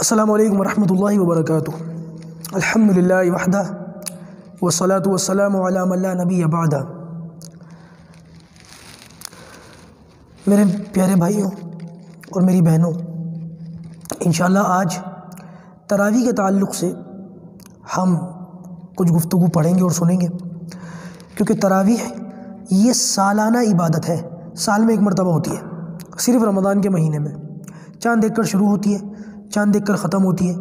السلام علیکم ورحمۃ اللہ وبرکاتہ۔ الحمدللہ وحدہ والصلاة والسلام علی من لا نبی بعدہ۔ میرے پیارے بھائیوں اور میری بہنوں، انشاءاللہ آج تراویح کے تعلق سے ہم کچھ گفتگو پڑھیں گے اور سنیں گے، کیونکہ تراویح یہ سالانہ عبادت ہے، سال میں ایک مرتبہ ہوتی ہے، صرف رمضان کے مہینے میں چاند دیکھ کر شروع ہوتی ہے، چاند دیکھ کر ختم ہوتی ہے،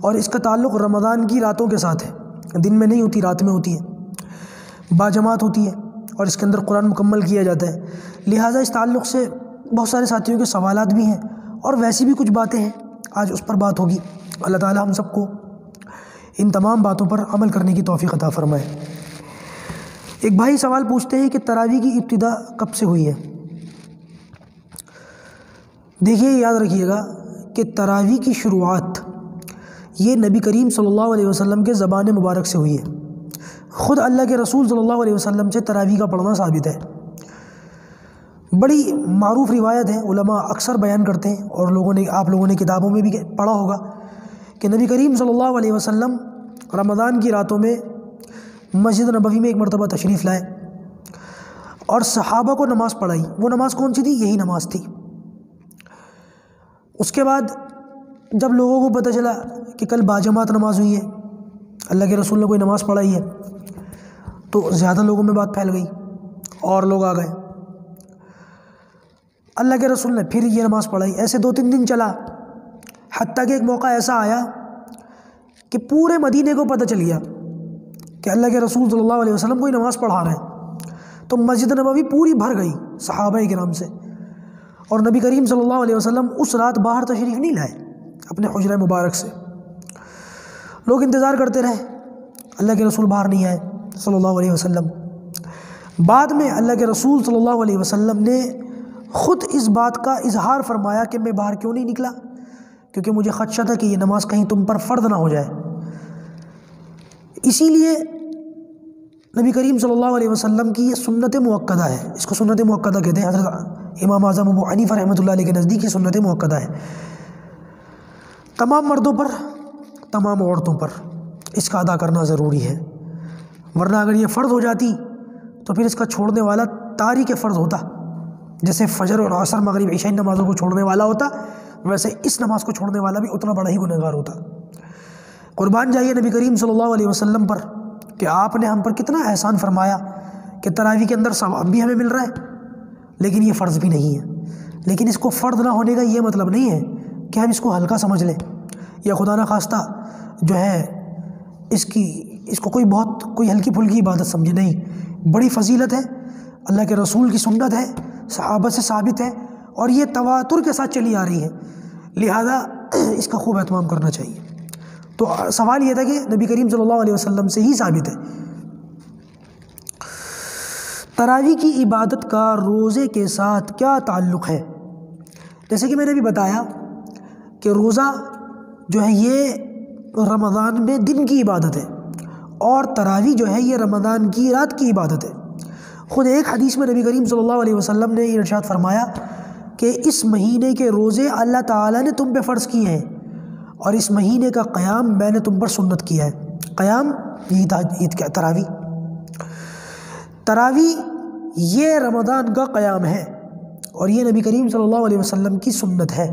اور اس کا تعلق رمضان کی راتوں کے ساتھ ہے، دن میں نہیں ہوتی، رات میں ہوتی ہے، باجماعت ہوتی ہے، اور اس کے اندر قرآن مکمل کیا جاتا ہے۔ لہٰذا اس تعلق سے بہت سارے ساتھیوں کے سوالات بھی ہیں اور ویسی بھی کچھ باتیں ہیں، آج اس پر بات ہوگی۔ اللہ تعالی ہم سب کو ان تمام باتوں پر عمل کرنے کی توفیق عطا فرمائے۔ ایک بھائی سوال پوچھتے ہیں کہ تراویح کی ابتدا کب سے ہوئی ہے؟ دیکھیے، یاد رکھیے گا کہ تراویح کی شروعات یہ نبی کریم صلی اللہ علیہ وسلم کے زبان مبارک سے ہوئی ہے۔ خود اللہ کے رسول صلی اللہ علیہ وسلم سے تراویح کا پڑھنا ثابت ہے۔ بڑی معروف روایت ہے، علماء اکثر بیان کرتے ہیں، اور آپ لوگوں نے کتابوں میں بھی پڑھا ہوگا کہ نبی کریم صلی اللہ علیہ وسلم رمضان کی راتوں میں مسجد نبوی میں ایک مرتبہ تشریف لائے اور صحابہ کو نماز پڑھائی۔ وہ نماز کون سی تھی؟ یہی نماز تھی۔ اس کے بعد جب لوگوں کو پتہ چلا کہ کل باجماعت نماز ہوئی ہے، اللہ کے رسول نے کوئی نماز پڑھائی ہے، تو زیادہ لوگوں میں بات پھیل گئی اور لوگ آ گئے۔ اللہ کے رسول نے پھر یہ نماز پڑھائی، ایسے 2-3 دن چلا، حتیٰ کہ ایک موقع ایسا آیا کہ پورے مدینے کو پتہ چل گیا کہ اللہ کے رسول صلی اللہ علیہ وسلم کوئی نماز پڑھا رہے ہیں، تو مسجد نبوی پوری بھر گئی صحابہ کرام سے، اور نبی کریم صلی اللہ علیہ وسلم اس رات باہر تشریف نہیں لائے اپنے حجرہ مبارک سے۔ لوگ انتظار کرتے رہے، اللہ کے رسول باہر نہیں آئے صلی اللہ علیہ وسلم۔ بعد میں اللہ کے رسول صلی اللہ علیہ وسلم نے خود اس بات کا اظہار فرمایا کہ میں باہر کیوں نہیں نکلا، کیونکہ مجھے خدشہ تھا کہ یہ نماز کہیں تم پر فرض نہ ہو جائے۔ اسی لیے نبی کریم صلی اللہ علیہ وسلم کی یہ سنت موقدہ ہے، اس کو سنت موقدہ کہتے ہیں۔ حضرت امام اعظم ابو حنیفہ رحمۃ اللہ علیہ کے نزدیک یہ سنت موقدہ ہے۔ تمام مردوں پر، تمام عورتوں پر اس کا ادا کرنا ضروری ہے، ورنہ اگر یہ فرض ہو جاتی تو پھر اس کا چھوڑنے والا تارک فرض ہوتا، جیسے فجر اور عصر مغرب عشاء نمازوں کو چھوڑنے والا ہوتا، ویسے اس نماز کو چھوڑنے والا بھی اتنا بڑا ہی گنہگار ہوتا۔ قربان جائیے نبی کریم صلی اللہ علیہ وسلم پر کہ آپ نے ہم پر کتنا احسان فرمایا کہ تراویح کے اندر ثواب بھی ہمیں مل رہا ہے، لیکن یہ فرض بھی نہیں ہے۔ لیکن اس کو فرض نہ ہونے کا یہ مطلب نہیں ہے کہ ہم اس کو ہلکا سمجھ لیں، یا خدا نہ خواستہ جو ہے اس کو کوئی ہلکی پھلکی عبادت سمجھے۔ نہیں، بڑی فضیلت ہے، اللہ کے رسول کی سنت ہے، صحابہ سے ثابت ہے، اور یہ تواتر کے ساتھ چلی آ رہی ہے، لہذا اس کا خوب اہتمام کرنا چاہیے۔ تو سوال یہ تھا کہ نبی کریم صلی اللہ علیہ وسلم سے ہی ثابت ہے۔ تراویح کی عبادت کا روزے کے ساتھ کیا تعلق ہے؟ جیسے کہ میں نے بھی بتایا کہ روزہ جو ہے یہ رمضان میں دن کی عبادت ہے، اور تراویح جو ہے یہ رمضان کی رات کی عبادت ہے۔ خود ایک حدیث میں نبی کریم صلی اللہ علیہ وسلم نے یہ ارشاد فرمایا کہ اس مہینے کے روزے اللہ تعالیٰ نے تم پہ فرض کیے ہیں، اور اس مہینے کا قیام میں نے تم پر سنت کیا ہے۔ قیام یہی تراویح یہ رمضان کا قیام ہے، اور یہ نبی کریم صلی اللہ علیہ وسلم کی سنت ہے،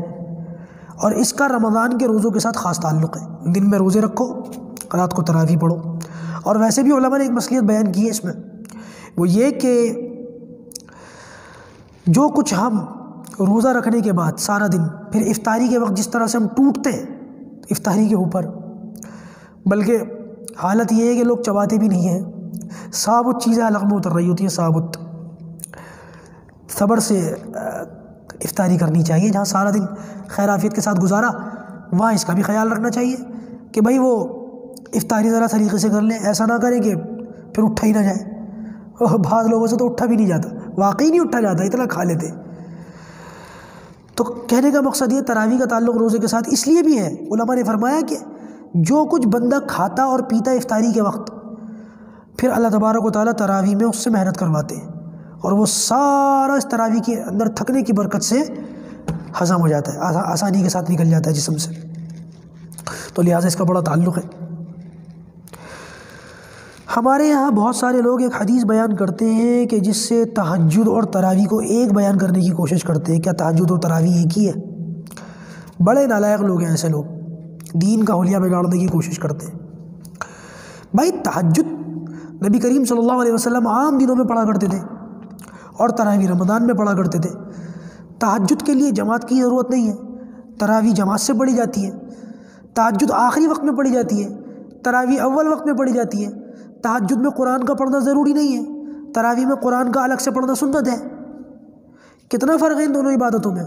اور اس کا رمضان کے روزوں کے ساتھ خاص تعلق ہے۔ دن میں روزے رکھو، رات کو تراویح پڑھو۔ اور ویسے بھی علماء نے ایک مصلحت بیان کی ہے اس میں، وہ یہ کہ جو کچھ ہم روزہ رکھنے کے بعد سارا دن، پھر افطاری کے وقت جس طرح سے ہم ٹوٹتے ہیں افطاری کے اوپر، بلکہ حالت یہ ہے کہ لوگ چباتے بھی نہیں ہیں، ثابت چیزیں حلق میں اتر رہی ہوتی ہیں، ثابت۔ صبر سے افطاری کرنی چاہیے، جہاں سارا دن خیر عافیت کے ساتھ گزارا وہاں اس کا بھی خیال رکھنا چاہیے کہ بھائی وہ افطاری ذرا طریقے سے کر لیں، ایسا نہ کریں کہ پھر اٹھا ہی نہ جائے۔ اور بعض لوگوں سے تو اٹھا بھی نہیں جاتا، واقعی نہیں اٹھا جاتا، اتنا کھا لیتے۔ تو کہنے کا مقصد یہ تراویح کا تعلق روزے کے ساتھ اس لیے بھی ہے، علماء نے فرمایا کہ جو کچھ بندہ کھاتا اور پیتا افطاری کے وقت، پھر اللہ تبارک و تعالیٰ تراویح میں اس سے محنت کرواتے ہیں، اور وہ سارا اس تراویح کے اندر تھکنے کی برکت سے ہضم ہو جاتا ہے، آسانی کے ساتھ نکل جاتا ہے جسم سے۔ تو لہٰذا اس کا بڑا تعلق ہے۔ ہمارے یہاں بہت سارے لوگ ایک حدیث بیان کرتے ہیں کہ جس سے تہجد اور تراویح کو ایک بیان کرنے کی کوشش کرتے ہیں۔ کیا تہجد اور تراویح ایک ہی ہے؟ بڑے نالائق لوگ ہیں ایسے لوگ، دین کا حلیہ بگاڑنے کی کوشش کرتے ہیں۔ بھائی تہجد نبی کریم صلی اللہ علیہ وسلم عام دنوں میں پڑھا کرتے تھے اور تراویح رمضان میں پڑھا کرتے تھے۔ تہجد کے لیے جماعت کی ضرورت نہیں ہے، تراویح جماعت سے پڑھی جاتی ہے۔ تہجد آخری وقت میں پڑھی جاتی ہے، تراویح اول وقت میں پڑھی جاتی ہے۔ تہجد میں قرآن کا پڑھنا ضروری نہیں ہے، تراویح میں قرآن کا الگ سے پڑھنا سنت ہے۔ کتنا فرق ہے ان دونوں عبادتوں میں؟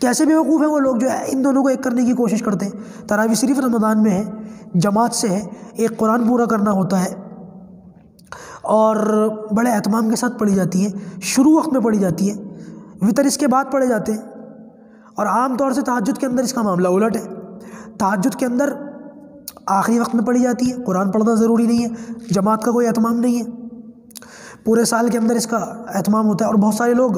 کیسے بیوقوف ہیں وہ لوگ جو ان دونوں کو ایک کرنے کی کوشش کرتے ہیں۔ تراویح صرف رمضان میں ہے، جماعت سے ہے، ایک قرآن پورا کرنا ہوتا ہے اور بڑے اہتمام کے ساتھ پڑھی جاتی ہے، شروع وقت میں پڑھی جاتی ہے، وطر اس کے بعد پڑھے جاتے ہیں۔ اور عام طور سے تہجد کے اندر اس کا معاملہ الٹ ہے، تہجد کے اندر آخری وقت میں پڑھی جاتی ہے، قرآن پڑھنا ضروری نہیں ہے، جماعت کا کوئی اہتمام نہیں ہے، پورے سال کے اندر اس کا اہتمام ہوتا ہے۔ اور بہت سارے لوگ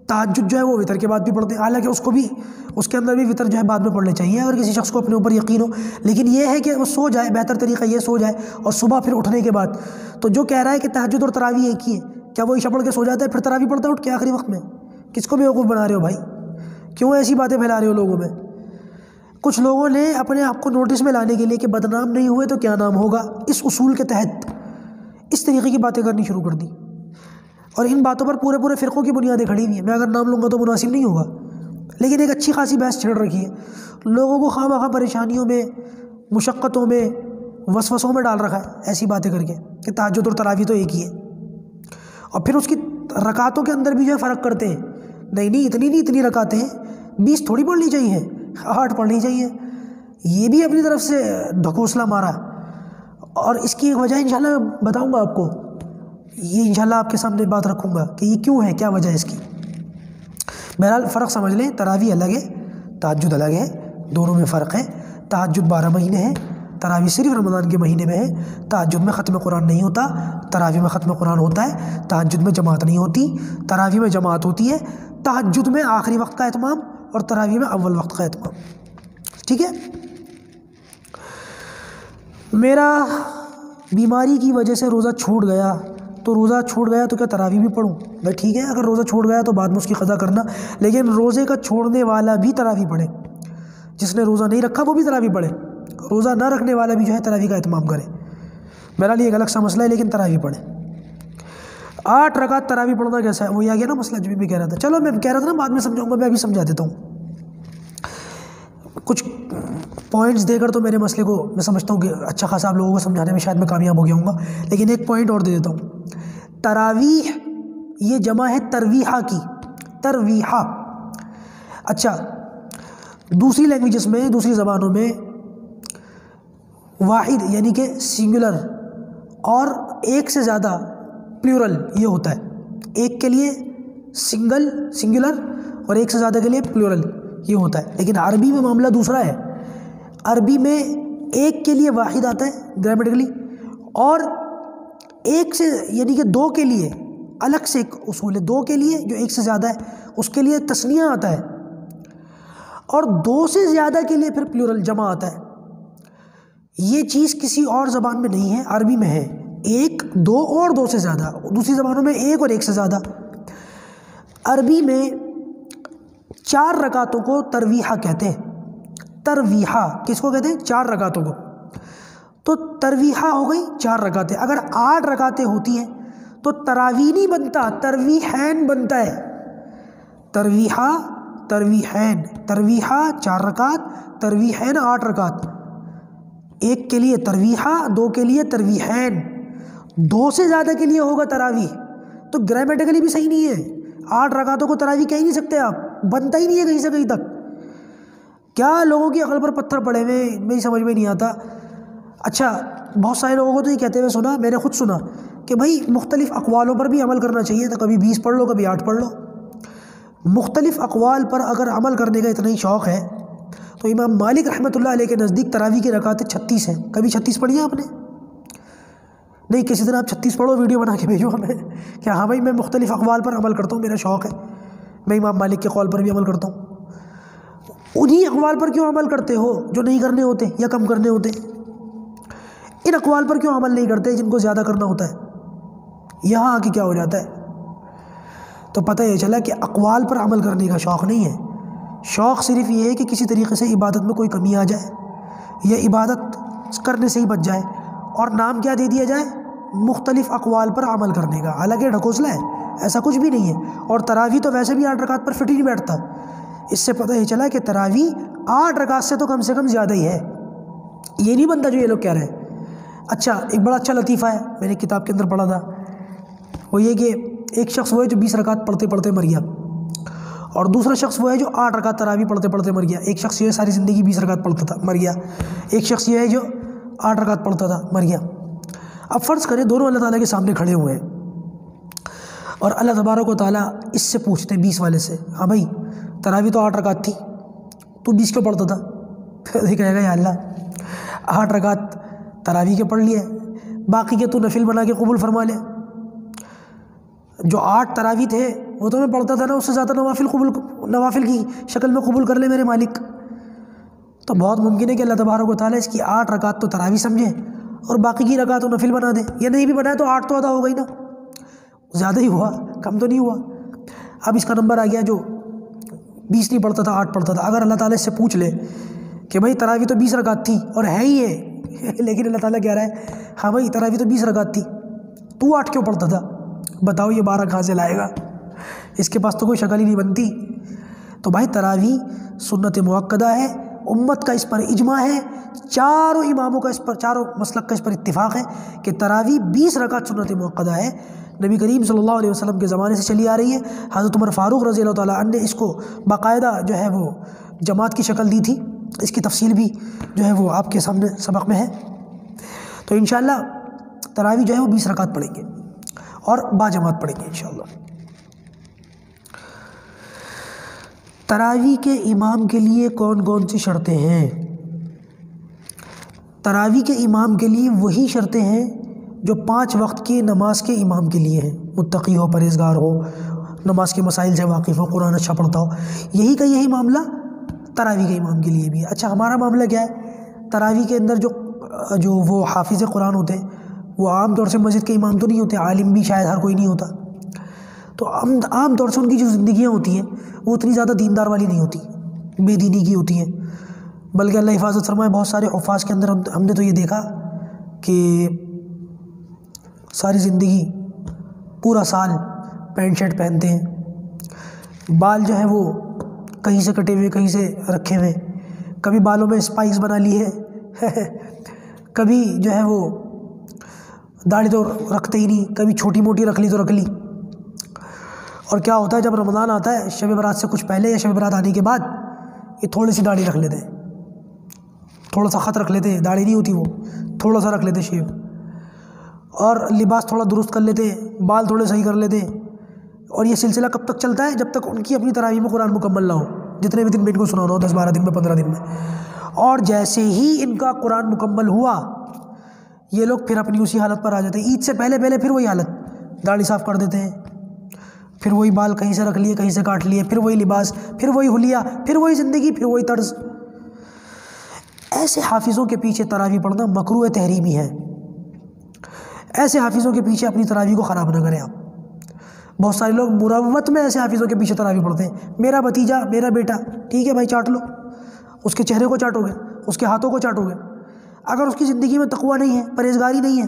تہجد جو ہے وہ وطر کے بعد بھی پڑھتے ہیں، حالانکہ اس کے اندر بھی وطر جو ہے بعد میں پڑھنے چاہیے اگر کسی شخص کو اپنے اوپر یقین ہو، لیکن یہ ہے کہ وہ سو جائے، بہتر طریقہ یہ سو جائے اور صبح پھر اٹھنے کے بعد۔ تو جو کہہ رہا ہے کہ تہجد اور تراویح ایک ہی ہے، کیا وہ عشاء پڑھ کے سو جاتا ہے پھر تراویح پڑھتا ہے اٹھ کے آخری وقت میں؟ کس کو بیوقوف بنا رہے ہو بھائی؟ کیوں ایسی باتیں پھیلا رہے ہو لوگوں میں؟ کچھ لوگوں نے اپنے آپ کو نوٹس میں لانے کے لیے کہ بدنام نہیں ہوئے تو کیا نام ہوگا، اس اصول کے تحت اس طریقے کی باتیں کرنی شروع کر دی، اور ان باتوں پر پورے فرقوں کی بنیادیں کھڑی ہوئی ہیں۔ میں اگر نام لوں گا تو مناسب نہیں ہوگا، لیکن ایک اچھی خاصی بحث چھڑ رکھی ہے، لوگوں کو خواہ مخواہ پریشانیوں میں، مشقتوں میں، وسوسوں میں ڈال رکھا ہے ایسی باتیں کر کے کہ تہجد اور تراویح تو ایک ہی ہے، اور پھر اس کی رکعتوں کے اندر بھی جو ہے فرق کرتے ہیں۔ نہیں اتنی رکعتیں 20 تھوڑی پڑھنی چاہیے، 8 پڑھنی چاہیے۔ یہ بھی اپنی طرف سے ڈھکوسلا مارا، اور اس کی ایک وجہ انشاءاللہ بتاؤں گا آپ کو، یہ انشاءاللہ آپ کے سامنے بات رکھوں گا کہ یہ کیوں ہے، کیا وجہ ہے اس کی۔ بہرحال فرق سمجھ لیں، تراویح الگ ہے، تہجد الگ ہے، دونوں میں فرق ہے۔ تہجد 12 مہینے ہے، تراویح صرف رمضان کے مہینے میں ہے۔ تہجد میں ختم قرآن نہیں ہوتا، تراویح میں ختم قرآن ہوتا ہے۔ تہجد میں جماعت نہیں ہوتی، تراویح میں جماعت ہوتی ہے۔ تہجد میں آخری وقت کا اہتمام اور تراویح میں اول وقت کا اہتمام، ٹھیک ہے۔ میرا بیماری کی وجہ سے روزہ چھوٹ گیا، تو روزہ چھوٹ گیا تو کیا تراویح بھی پڑھوں؟ بھائی ٹھیک ہے، اگر روزہ چھوٹ گیا تو بعد میں اس کی قضا کرنا، لیکن روزے کا چھوڑنے والا بھی تراویح پڑھے، جس نے روزہ نہیں رکھا وہ بھی تراویح پڑھے، روزہ نہ رکھنے والا بھی جو ہے تراویح کا اہتمام کرے۔ میرا لیے ایک الگ سا مسئلہ ہے، لیکن تراویح پڑھے۔ 8 رکعت تراویح پڑھنا کیسا ہے؟ وہی آ گیا نا مسئلہ جو بھی کہہ رہا تھا۔ چلو میں کہہ رہا تھا نا بعد میں سمجھاؤں گا، میں ابھی سمجھا دیتا ہوں کچھ پوائنٹس دے کر، تو میرے مسئلے کو میں سمجھتا ہوں کہ اچھا خاصا آپ لوگوں کو سمجھانے میں شاید میں کامیاب ہو گیا ہوں گا، لیکن ایک پوائنٹ اور دے دیتا ہوں۔ تراویح یہ جمع ہے ترویحہ کی، ترویحہ۔ اچھا، دوسری لینگویجز میں، دوسری زبانوں میں واحد یعنی کہ سنگولر اور ایک سے زیادہ پلیورل یہ ہوتا ہے، ایک کے لیے سنگولر اور ایک سے زیادہ کے لیے پلیورل یہ ہوتا ہے، لیکن عربی میں معاملہ دوسرا ہے۔ عربی میں ایک کے لیے واحد آتا ہے گرامیٹیکلی، اور ایک سے یعنی کہ 2 کے لیے الگ سے ایک اصول ہے، 2 کے لیے جو ایک سے زیادہ ہے اس کے لیے تثنیہ آتا ہے، اور 2 سے زیادہ کے لیے پھر پلیورل جمع آتا ہے۔ یہ چیز کسی اور زبان میں نہیں ہے، عربی میں ہے 1، 2 اور 2 سے زیادہ، دوسری زبانوں میں 1 اور 1 سے زیادہ۔ عربی میں 4 رکعتوں کو ترویحہ کہتے ہیں، ترویحہ کس کو کہتے ہیں؟ 4 رکعتوں کو۔ تو ترویحہ ہو گئی 4 رکعتیں۔ اگر 8 رکعتیں ہوتی ہیں تو تراویح نہیں بنتا، ترویحین بنتا ہے۔ ترویحہ، ترویحین، ترویحہ 4 رکعت، ترویحین 8 رکعت، 1 کے لیے ترویحہ، 2 کے لیے ترویحین، 2 سے زیادہ کے لیے ہوگا تراویح۔ تو گرامیٹیکلی بھی صحیح نہیں ہے، 8 رکعتوں کو تراویح کہہ ہی نہیں سکتے آپ، بنتا ہی نہیں ہے کہیں سے کہیں تک۔ کیا لوگوں کی عقل پر پتھر پڑے ہوئے، میری سمجھ میں نہیں آتا۔ اچھا، بہت سارے لوگوں کو تو یہ کہتے ہوئے سنا، میں نے خود سنا کہ بھائی مختلف اقوالوں پر بھی عمل کرنا چاہیے، تو کبھی 20 پڑھ لو، کبھی 8 پڑھ لو۔ مختلف اقوال پر اگر عمل کرنے کا اتنا ہی شوق ہے تو امام مالک رحمۃ اللہ علیہ کے نزدیک تراویح کی رکعتیں 36 ہیں۔ کبھی 36 پڑھی ہیں آپ نے؟ نہیں، کسی طرح آپ 36 پڑھو، ویڈیو بنا کے بھیجو ہمیں کہ ہاں بھائی میں مختلف اقوال پر عمل کرتا ہوں، میرا شوق ہے، میں امام مالک کے قول پر بھی عمل کرتا ہوں۔ انہی اقوال پر کیوں عمل کرتے ہو جو نہیں کرنے ہوتے یا کم کرنے ہوتے؟ ان اقوال پر کیوں عمل نہیں کرتے جن کو زیادہ کرنا ہوتا ہے؟ یہاں آ کے کیا ہو جاتا ہے؟ تو پتہ یہ چلا کہ اقوال پر عمل کرنے کا شوق نہیں ہے، شوق صرف یہ ہے کہ کسی طریقے سے عبادت میں کوئی کمی آ جائے یا عبادت کرنے سے ہی بچ جائے، اور نام کیا دے دیا جائے؟ مختلف اقوال پر عمل کرنے کا۔ حالانکہ ڈھکوسلا ہے، ایسا کچھ بھی نہیں ہے۔ اور تراویح تو ویسے بھی 8 رکعت پر فٹ ہی نہیں بیٹھتا۔ اس سے پتہ یہ چلا کہ تراویح 8 رکعت سے تو کم زیادہ ہی ہے، یہ نہیں بنتا جو یہ لوگ کہہ رہے ہیں۔ اچھا، ایک بڑا اچھا لطیفہ ہے، میں نے کتاب کے اندر پڑھا تھا، وہ یہ کہ ایک شخص وہ ہے جو 20 رکعت پڑھتے پڑھتے مر گیا، اور دوسرا شخص وہ ہے جو 8 رکعت تراویح پڑھتے پڑھتے مر گیا۔ ایک شخص یہ ہے ساری زندگی 20 رکعت پڑھتا تھا، مر گیا۔ ایک شخص یہ ہے جو 8 رکعت پڑھتا تھا، مر گیا۔ اب فرض کریں دونوں اللہ تعالیٰ کے سامنے کھڑے ہوئے ہیں، اور اللہ تبارک و تعالیٰ اس سے پوچھتے ہیں 20 والے سے، ہاں بھائی تراویح تو 8 رکعت تھی، تو 20 کیوں پڑھتا تھا؟ پھر کہے گا یا اللہ 8 رکعت تراویح کے پڑھ لیے، باقی کے تو نفل بنا کے قبول فرما لے۔ جو 8 تراویح تھے وہ تو میں پڑھتا تھا نا، اس سے زیادہ نوافل کی شکل میں قبول کر لے میرے مالک۔ تو بہت ممکن ہے کہ اللہ تبارک و تعالیٰ اس کی 8 رکعت تو تراویح سمجھے اور باقی کی رکعت تو نفل بنا دے، یا نہیں بھی بنائے تو 8 تو ادا ہو گئی نا، زیادہ ہی ہوا، کم تو نہیں ہوا۔ اب اس کا نمبر آ گیا جو 20 نہیں پڑھتا تھا، 8 پڑھتا تھا۔ اگر اللہ تعالیٰ اس سے پوچھ لے کہ بھائی تراویح تو 20 رکعت تھی اور ہے ہی ہے، لیکن اللہ تعالیٰ کہہ رہا ہے ہاں بھائی تراویح تو 20 رکعت تھی، تو 8 کیوں پڑھتا تھا؟ بتاؤ یہ 12 کہاں سے لائے گا؟ اس کے پاس تو کوئی شکل ہی نہیں بنتی۔ تو بھائی تراویح سنت مؤکدہ ہے، امت کا اس پر اجماع ہے، چاروں اماموں کا اس پر، چاروں مسلک کا اس پر اتفاق ہے کہ تراویح 20 رکعت سنت مؤکدہ ہے۔ نبی کریم صلی اللہ علیہ وسلم کے زمانے سے چلی آ رہی ہے۔ حضرت عمر فاروق رضی اللہ تعالیٰ عنہ نے اس کو باقاعدہ جو ہے وہ جماعت کی شکل دی تھی، اس کی تفصیل بھی جو ہے وہ آپ کے سامنے سبق میں ہے۔ تو انشاءاللہ تراویح جو ہے وہ 20 رکعت پڑھیں گے اور با جماعت پڑھیں گے انشاءاللہ۔ تراویح کے امام کے لیے کون کون سی شرطیں ہیں؟ تراویح کے امام کے لیے وہی شرطیں ہیں جو 5 وقت کی نماز کے امام کے لیے ہیں، متقی ہو، پرہیزگار ہو، نماز کے مسائل سے واقف ہو، قرآن اچھا پڑھتا ہو۔ یہی کا یہی معاملہ تراویح کے امام کے لیے بھی ہے۔ اچھا ہمارا معاملہ کیا ہے؟ تراویح کے اندر جو وہ حافظ قرآن ہوتے ہیں وہ عام طور سے مسجد کے امام تو نہیں ہوتے، عالم بھی شاید ہر کوئی نہیں ہوتا، تو عام طور سے ان کی جو زندگیاں ہوتی ہیں وہ اتنی زیادہ دیندار والی نہیں ہوتی، بے دینی کی ہوتی ہیں۔ بلکہ اللہ حفاظت فرمائے، بہت سارے حفاظ کے اندر ہم نے تو یہ دیکھا کہ ساری زندگی پورا سال پینٹ شرٹ پہنتے ہیں، بال جو ہے وہ کہیں سے کٹے ہوئے، کہیں سے رکھے ہوئے، کبھی بالوں میں اسپائکس بنا لی ہے کبھی جو ہے وہ داڑھی تو رکھتے ہی نہیں، کبھی چھوٹی موٹی رکھ لی تو رکھ لی۔ اور کیا ہوتا ہے جب رمضان آتا ہے شب برات سے کچھ پہلے یا شب برات آنے کے بعد یہ تھوڑی سی داڑھی رکھ لیتے ہیں، تھوڑا سا خط رکھ لیتے ہیں، داڑھی نہیں ہوتی وہ، تھوڑا سا رکھ لیتے شیو، اور لباس تھوڑا درست کر لیتے ہیں، بال تھوڑے صحیح کر لیتے ہیں۔ اور یہ سلسلہ کب تک چلتا ہے؟ جب تک ان کی اپنی تراویح میں قرآن مکمل نہ ہو، جتنے بھی دن میں ان کو سنانا ہو، 10 12 دن میں، 15 دن میں۔ اور جیسے ہی ان کا قرآن مکمل ہوا یہ لوگ پھر اپنی اسی حالت پر آ جاتے ہیں، عید سے پہلے پھر وہی حالت، داڑھی صاف کر دیتے ہیں، پھر وہی بال کہیں سے رکھ لیے، کہیں سے کاٹ لیے، پھر وہی لباس، پھر وہی حلیہ، پھر وہی زندگی، پھر وہی طرز۔ ایسے حافظوں کے پیچھے تراویح پڑھنا مکروہ تحریمی ہے۔ ایسے حافظوں کے پیچھے اپنی تراویح کو خراب نہ کریں آپ۔ بہت سارے لوگ مروت میں ایسے حافظوں کے پیچھے تراویح پڑھتے ہیں، میرا بھتیجا، میرا بیٹا، ٹھیک ہے بھائی چاٹ لو، اس کے چہرے کو چاٹو گے، اس کے ہاتھوں کو چاٹو گے۔ اگر اس کی زندگی میں تقویٰ نہیں ہے، پرہیزگاری نہیں ہے،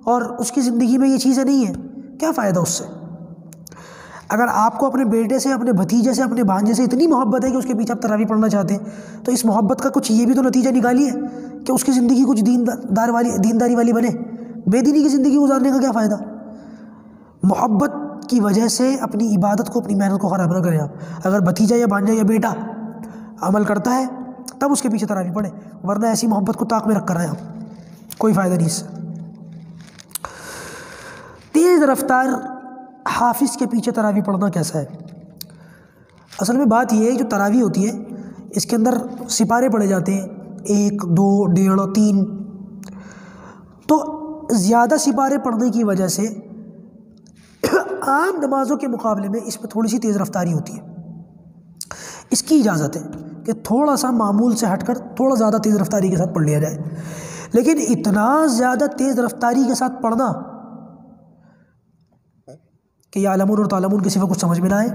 اور اس کی زندگی میں یہ چیزیں نہیں ہیں، کیا فائدہ اس سے؟ اگر آپ کو اپنے بیٹے سے، اپنے بھتیجے سے، اپنے بھانجے سے اتنی محبت ہے کہ اس کے پیچھے آپ تراویح پڑھنا چاہتے ہیں، تو اس محبت کا کچھ یہ بھی تو نتیجہ نکالیے کہ اس کی زندگی کچھ دینداری والی بنے۔ بے دینی کی زندگی گزارنے کا کیا فائدہ؟ محبت کی وجہ سے اپنی عبادت کو، اپنی محنت کو خراب نہ کریں آپ۔ اگر بھتیجا یا بھانجا یا بیٹا عمل کرتا ہے تب اس کے پیچھے تراویح پڑھیں، ورنہ ایسی محبت کو طاق میں رکھ کر آئیں آپ، کوئی فائدہ نہیں اس سے۔ تیز رفتار حافظ کے پیچھے تراویح پڑھنا کیسا ہے؟ اصل میں بات یہ ہے جو تراویح ہوتی ہے اس کے اندر سپارے پڑھے جاتے ہیں، 1 2 1.5 3، تو زیادہ سپارے پڑھنے کی وجہ سے عام نمازوں کے مقابلے میں اس پہ تھوڑی سی تیز رفتاری ہوتی ہے۔ اس کی اجازت ہے کہ تھوڑا سا معمول سے ہٹ کر تھوڑا زیادہ تیز رفتاری کے ساتھ پڑھ لیا جائے، لیکن اتنا زیادہ تیز رفتاری کے ساتھ پڑھنا کہ یعلمون اور تعلمون کسی کو کچھ سمجھ میں نہ آئے،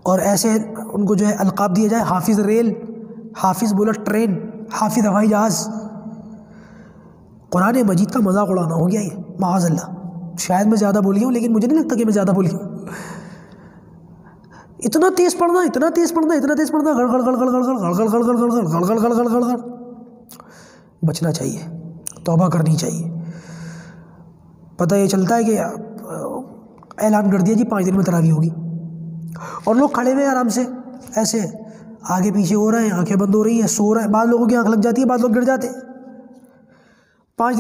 اور ایسے ان کو جو ہے القاب دیا جائے، حافظ ریل، حافظ بلٹ ٹرین، حافظ ہوائی جہاز۔ قرآن مجید کا مذاق اڑانا ہو گیا یہ، معاذ اللہ۔ شاید میں زیادہ بول گیا ہوں، لیکن مجھے نہیں لگتا کہ میں زیادہ بول گیا ہوں۔ اتنا تیز پڑھنا، اتنا تیز پڑھنا، اتنا تیز پڑھنا، گڑ گڑ گڑ گڑ گڑ گڑ گڑ گڑ گڑ گڑ گڑ گڑ گڑ گڑ گڑ گڑ۔ بچنا چاہیے، توبہ کرنی چاہیے۔ پتہ یہ چلتا ہے کہ اعلان کر دیا جی 5 دن میں تراویح ہوگی، اور لوگ کھڑے ہوئے آرام سے ایسے آگے پیچھے ہو رہے ہیں، آنکھیں بند ہو رہی ہیں، سو رہے ہیں، بعض لوگوں کی آنکھ لگ جاتی ہے، بعض لوگ گر جاتے ہیں۔ 5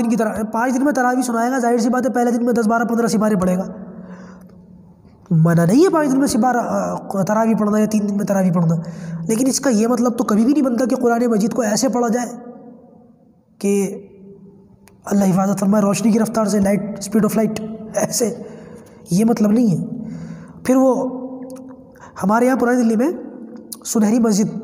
دن میں تراویح سنائے گا، ظاہر سی بات ہے پہلے دن میں 10 12 15 سپارے پڑھے گا۔ منع نہیں ہے 5 دن میں تراویح پڑھنا یا 3 دن میں تراویح پڑھنا، لیکن اس کا یہ مطلب تو کبھی بھی نہیں بنتا کہ قرآن مجید کو ایسے پڑھا جائے کہ اللہ حفاظت فرمائے روشنی کی رفتار سے، لائٹ، اسپیڈ آف لائٹ، ایسے، یہ مطلب نہیں ہے۔ پھر وہ ہمارے یہاں پرانی دلی میں سنہری مسجد،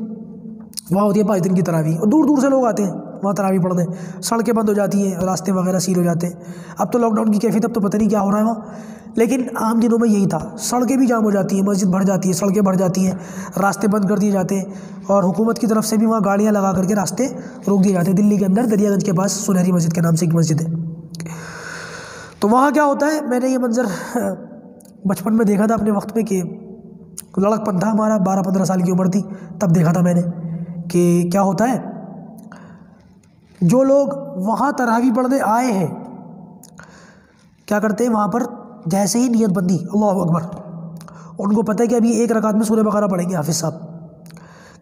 وہاں ہوتی ہے 5 دن کی تراویح، اور دور دور سے لوگ آتے ہیں وہاں تراویح پڑھنے، سڑکیں بند ہو جاتی ہیں، راستے وغیرہ سیل ہو جاتے ہیں۔ اب تو لاک ڈاؤن کی کیفیت، اب تو پتہ نہیں کیا ہو رہا ہے وہاں، لیکن عام دنوں میں یہی تھا، سڑکیں بھی جام ہو جاتی ہیں، مسجد بھر جاتی ہے، سڑکیں بھر جاتی ہیں، راستے بند کر دیے جاتے ہیں، اور حکومت کی طرف سے بھی وہاں گاڑیاں لگا کر کے راستے روک دیے جاتے ہیں۔ دلی کے اندر دریا گنج کے پاس سنہری مسجد کے نام سے ایک مسجد ہے، تو وہاں کیا ہوتا ہے، میں نے یہ منظر بچپن میں دیکھا تھا اپنے وقت میں، کہ لڑک پن تھا ہمارا، 12 15 سال کی عمر تھی، تب دیکھا تھا میں نے کہ کیا ہوتا ہے، جو لوگ وہاں تراویح پڑھنے آئے ہیں کیا کرتے ہیں، وہاں پر جیسے ہی نیت بندی اللہ اکبر، ان کو پتہ ہے کہ ابھی 1 رکعت میں سورہ بقرہ پڑھیں گے، حافظ صاحب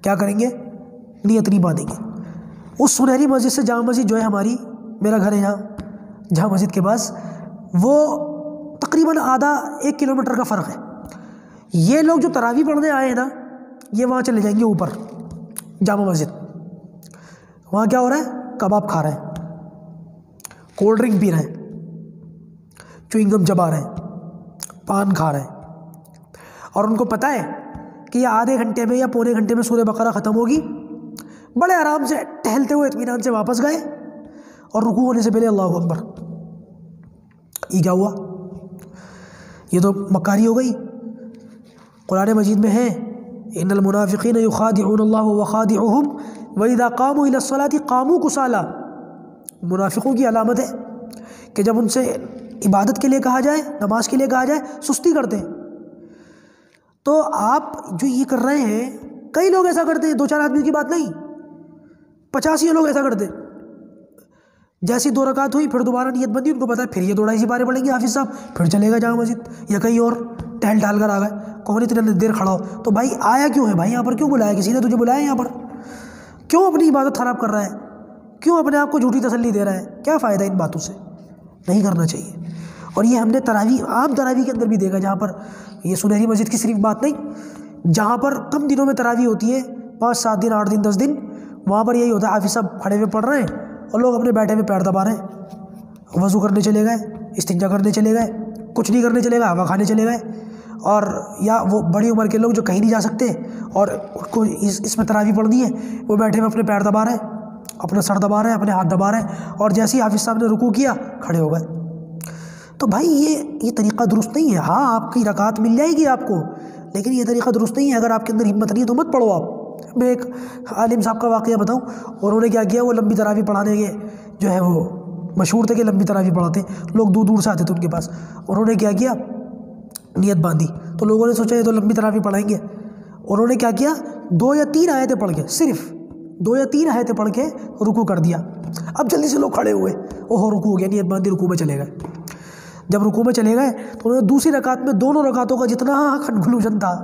کیا کریں گے، نیت نہیں باندھیں گے۔ اس سنہری مسجد سے جامع مسجد جو ہے ہماری، میرا گھر ہے یہاں جامع مسجد کے پاس، وہ تقریباً آدھا 1 کلومیٹر کا فرق ہے۔ یہ لوگ جو تراویح پڑھنے آئے ہیں نا، یہ وہاں چلے جائیں گے اوپر جامع مسجد، وہاں کیا ہو رہا ہے، کباب کھا رہے ہیں، کولڈ ڈرنک پی رہے ہیں، چوئنگ گم چبا رہے ہیں، پان کھا رہے ہیں، اور ان کو پتہ ہے کہ یہ آدھے گھنٹے میں یا پونے گھنٹے میں سورہ بقرہ ختم ہوگی۔ بڑے آرام سے ٹہلتے ہوئے اطمینان سے واپس گئے، اور رکوع ہونے سے پہلے اللہ اکبر۔ یہ کیا ہوا، یہ تو مکاری ہو گئی۔ قرآن مجید میں ہے ان المنافقین یخادعون اللہ وخادعهم واذا قاموا الى الصلاة قاموا کسالى، منافقوں کی علامت ہے کہ جب ان سے عبادت کے لیے کہا جائے، نماز کے لیے کہا جائے، سستی کرتے ہیں۔ تو آپ جو یہ کر رہے ہیں، کئی لوگ ایسا کرتے ہیں، 2 4 آدمی کی بات نہیں، 85 لوگ ایسا کرتے ہیں۔ جیسی 2 رکعت ہوئی، پھر دوبارہ نیت بندی، ان کو پتا ہے پھر یہ 2 2.5 سپارے پڑھیں گے حافظ صاحب، پھر چلے گا جامع مسجد یا کہیں اور ٹہل ٹال کر آ گئے۔ کون اتنے دیر کھڑا ہو، تو بھائی آیا کیوں ہے، بھائی یہاں پر کیوں بلایا، کسی نے تجھے بلایا یہاں پر، کیوں اپنی عبادت خراب کر رہا ہے، کیوں اپنے آپ کو جھوٹی تسلی دے رہا ہے، کیا فائدہ ان باتوں سے، نہیں کرنا چاہیے۔ اور یہ ہم نے تراویح، عام تراویح کے اندر بھی دیکھا، جہاں پر یہ سنہری مسجد کی صرف بات نہیں، جہاں پر کم دنوں میں تراویح ہوتی ہے، 5 7 دن 8 دن 10 دن، وہاں پر یہی ہوتا ہے، حافظ صاحب کھڑے ہوئے پڑھ رہے ہیں اور لوگ اپنے بیٹھے ہوئے پیر دبا رہے ہیں، وضو کرنے چلے گئے، استنجا کرنے چلے گئے، کچھ نہیں کرنے چلے گئے، ہوا کھانے چلے گئے، اور یا وہ بڑی عمر کے لوگ جو کہیں نہیں جا سکتے اور ان کو اس میں تراویح پڑھنی ہے، وہ بیٹھے ہوئے اپنے پیر دبا رہے ہیں، اپنا سر دبا رہے ہیں، اپنے ہاتھ دبا رہے ہیں، اور جیسے ہی حافظ صاحب نے رکوع کیا کھڑے ہو گئے۔ تو بھائی یہ طریقہ درست نہیں ہے۔ ہاں آپ کی رکعت مل جائے گی آپ کو، لیکن یہ طریقہ درست نہیں ہے۔ اگر آپ کے اندر ہمت نہیں ہے تو مت پڑھو آپ۔ میں ایک عالم صاحب کا واقعہ بتاؤں، انہوں نے کیا کیا، وہ لمبی تراویح پڑھانے کے جو ہے وہ مشہور تھے کہ لمبی تراویح پڑھاتے، لوگ دور دور سے آتے تھے ان کے پاس۔ انہوں نے کیا کیا، نیت باندھی، تو لوگوں نے سوچا یہ تو لمبی تراویح پڑھائیں گے، انہوں نے کیا کیا، 2 یا 3 آیتیں پڑھ کے، صرف 2 یا 3 آیتیں پڑھ کے رکوع کر دیا۔ اب جلدی سے لوگ کھڑے ہوئے، اوہو رکوع ہو گیا، نیت باندھی، رکوع میں چلے گئے۔ جب رکوع میں چلے گئے تو انہوں نے دوسری رکعت میں دونوں رکعتوں کا جتنا کنکلوژن تھا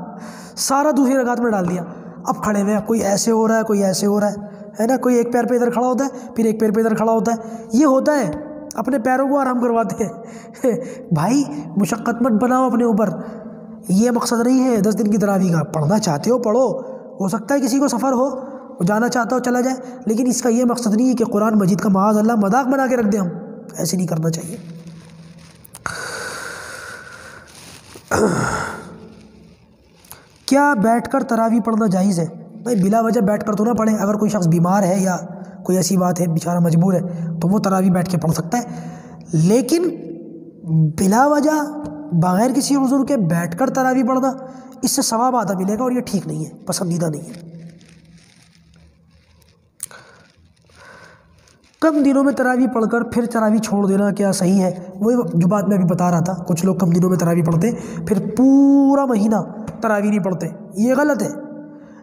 سارا دوسری رکعت میں ڈال دیا۔ اب کھڑے ہوئے، کوئی ایسے ہو رہا ہے، کوئی ایسے ہو رہا ہے نا، کوئی ایک پیر پہ ادھر کھڑا ہوتا ہے، پھر ایک پیر پہ ادھر کھڑا ہوتا ہے، یہ ہوتا ہے، اپنے پیروں کو آرام کرواتے ہیں۔ بھائی مشقت مت بناؤ اپنے اوپر، یہ مقصد نہیں ہے 10 دن کی تراویح کا۔ پڑھنا چاہتے ہو پڑھو، ہو سکتا ہے کسی کو سفر ہو، وہ جانا چاہتا ہو چلا جائے، لیکن اس کا یہ مقصد نہیں ہے کہ قرآن مجید کا معاذ اللہ مذاق بنا کے رکھ دیں ہم، ایسے نہیں کرنا چاہیے۔ کیا بیٹھ کر تراویح پڑھنا جائز ہے؟ بھائی بلا وجہ بیٹھ کر تو نہ پڑھیں، اگر کوئی شخص بیمار ہے یا کوئی ایسی بات ہے بیچارہ مجبور ہے تو وہ تراویح بیٹھ کے پڑھ سکتا ہے، لیکن بلا وجہ بغیر کسی عذر کے بیٹھ کر تراویح پڑھنا، اس سے ثواب آدھا ملے گا اور یہ ٹھیک نہیں ہے، پسندیدہ نہیں ہے۔ کم دنوں میں تراویح پڑھ کر پھر تراویح چھوڑ دینا کیا صحیح ہے؟ وہی جو بات میں ابھی بتا رہا تھا، کچھ لوگ کم دنوں میں تراویح پڑھتے پھر پورا مہینہ تراویح نہیں پڑھتے، یہ غلط ہے۔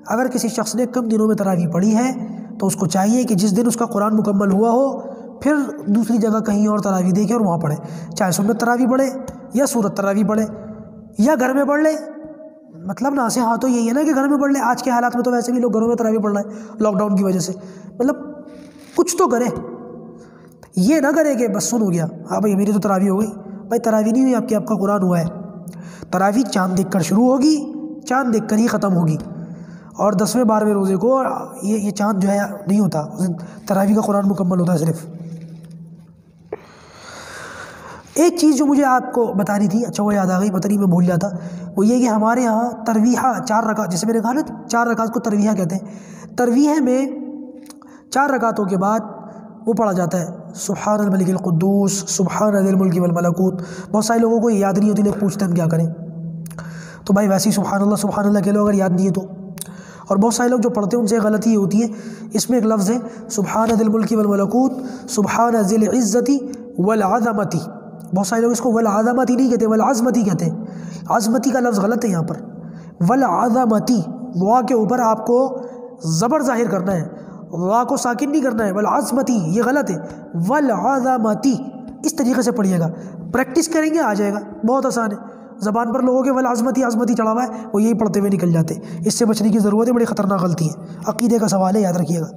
اگر کسی شخص نے کم دنوں میں تراویح پڑھی ہے تو اس کو چاہیے کہ جس دن اس کا قرآن مکمل ہوا ہو پھر دوسری جگہ کہیں اور تراویح دیکھے اور وہاں پڑھے، چاہے سنت تراویح پڑھے یا سورت تراویح پڑھے یا گھر میں پڑھ لے۔ مطلب نا سے ہاں تو یہی ہے نا کہ گھر میں پڑھ لے، آج کے حالات میں تو ویسے بھی لوگ گھروں میں تراویح پڑھ رہے ہیں لاک ڈاؤن کی وجہ سے، مطلب کچھ تو کرے، یہ نہ کرے کہ بس سن ہو گیا، ہاں بھائی میری تو تراویح ہو گئی۔ بھائی تراویح نہیں ہوئی آپ کا قرآن ہوا ہے۔ تراویح چاند دیکھ کر شروع ہوگی، چاند دیکھ کر ہی ختم ہوگی، اور 10ویں 12ویں روزے کو یہ چاند جو ہے نہیں ہوتا، تراویح کا قرآن مکمل ہوتا ہے صرف۔ ایک چیز جو مجھے آپ کو بتانی تھی، اچھا وہ یاد آ گئی، پتہ نہیں میں بھول جاتا، وہ یہ کہ ہمارے یہاں ترویحہ 4 رکعت، جیسے میں نے کہا نا 4 رکعت کو ترویحہ کہتے ہیں، ترویحہ میں 4 رکعتوں کے بعد وہ پڑھا جاتا ہے سبحان الملک القدوس سبحان ذی الملک والملکوت۔ بہت سارے لوگوں کو یاد نہیں ہوتی، لوگ پوچھتے ہیں ہم کیا کریں، تو بھائی ویسے ہی سبحان اللہ کہہ لو اگر یاد نہیں ہے تو۔ اور بہت سارے لوگ جو پڑھتے ہیں ان سے غلطی یہ ہوتی ہے، اس میں ایک لفظ ہے سبحان ذی الملک والملکوت سبحان ذی العزت والعظمت، بہت سارے لوگ اس کو والعظمتی نہیں کہتے، والعظمتی کہتے ہیں، عظمتی کا لفظ غلط ہے یہاں پر، والعظمتی، وا کے اوپر آپ کو زبر ظاہر کرنا ہے، وا کو ساکن نہیں کرنا ہے، والعظمتی یہ غلط ہے، والعظمتی اس طریقے سے پڑھیے گا، پریکٹس کریں گے آ جائے گا، بہت آسان ہے۔ زبان پر لوگوں کے والعظمتی عظمتی چڑھا ہوا ہے، وہ یہی پڑھتے ہوئے نکل جاتے، اس سے بچنے کی ضرورت ہے، بڑی خطرناک غلطی ہے، عقیدے کا سوال ہے، یاد رکھیے گا۔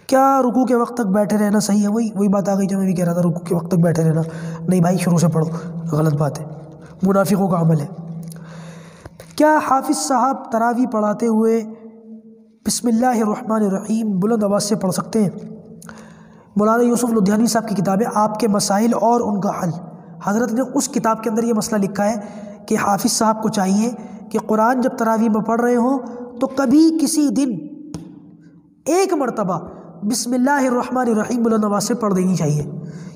کیا رکوع کے وقت تک بیٹھے رہنا صحیح ہے؟ وہی بات آ گئی جو میں بھی کہہ رہا تھا، رکوع کے وقت تک بیٹھے رہنا نہیں بھائی، شروع سے پڑھو، غلط بات ہے، منافقوں کا عمل ہے۔ کیا حافظ صاحب تراویح پڑھاتے ہوئے بسم اللہ الرحمن الرحیم بلند آواز سے پڑھ سکتے ہیں؟ مولانا یوسف لدھیانوی صاحب کی کتاب ہے آپ کے مسائل اور ان کا حل، حضرت نے اس کتاب کے اندر یہ مسئلہ لکھا ہے کہ حافظ صاحب کو چاہیے کہ قرآن جب تراویح میں پڑھ رہے ہوں تو کبھی کسی دن ایک مرتبہ بسم اللہ الرحمن الرحیم بلند آواز سے پڑھ دینی چاہیے،